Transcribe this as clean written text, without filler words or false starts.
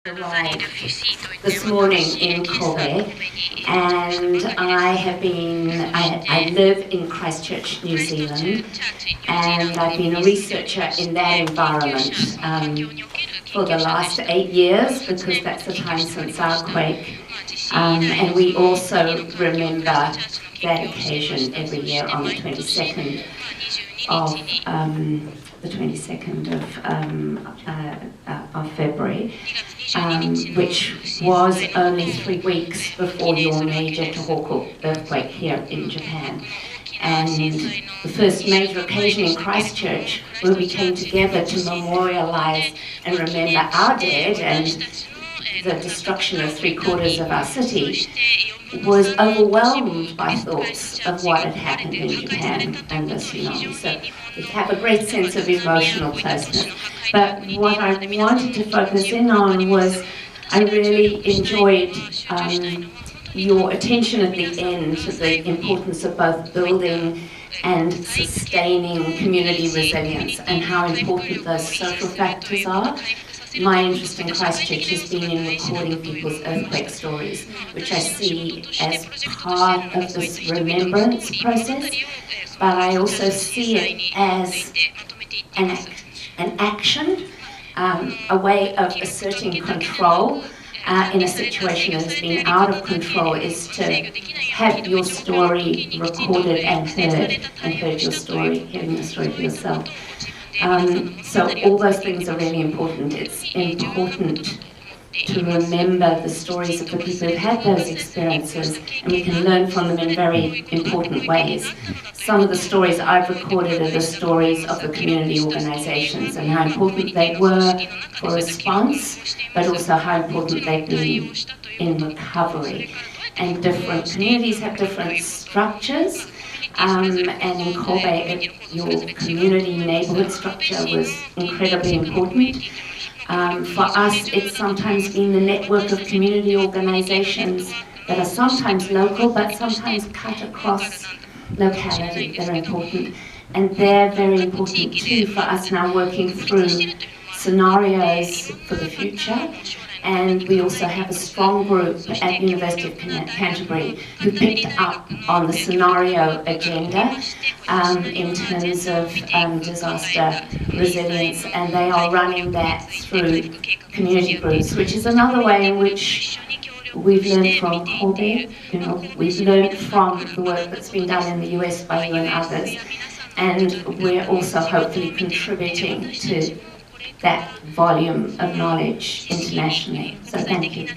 arrived this morning in Kobe, and I live in Christchurch, New Zealand, and I've been a researcher in that environment for the last 8 years, because that's the time since our quake, and we also remember that occasion every year on the 22nd of February, which was only 3 weeks before your major Tohoku earthquake here in Japan. And the first major occasion in Christchurch where we came together to memorialise and remember our dead and the destruction of 3/4 of our city, was overwhelmed by thoughts of what had happened in Japan and the tsunami. So we have a great sense of emotional closeness. But what I wanted to focus in on was I really enjoyed your attention at the end to the importance of both building and sustaining community resilience and how important those social factors are. My interest in Christchurch has been in recording people's earthquake stories, which I see as part of this remembrance process, but I also see it as an action, a way of asserting control in a situation that has been out of control, is to have your story recorded and heard your story, hearing your story for yourself. So all those things are really important. It's important to remember the stories of the people who've had those experiences, and we can learn from them in very important ways. Some of the stories I've recorded are the stories of the community organisations and how important they were for response, but also how important they've been in recovery. And different communities have different structures. And in Kobe, your community neighbourhood structure was incredibly important. For us, it's sometimes been the network of community organisations that are sometimes local, but sometimes cut across locality that are important. And they're very important too for us now, working through scenarios for the future. And we also have a strong group at University of Canterbury who picked up on the scenario agenda in terms of disaster resilience, and they are running that through community groups, which is another way in which we've learned from Kobe. We've learned from the work that's been done in the US by you and others, and we're also hopefully contributing to that volume of knowledge internationally. So thank you.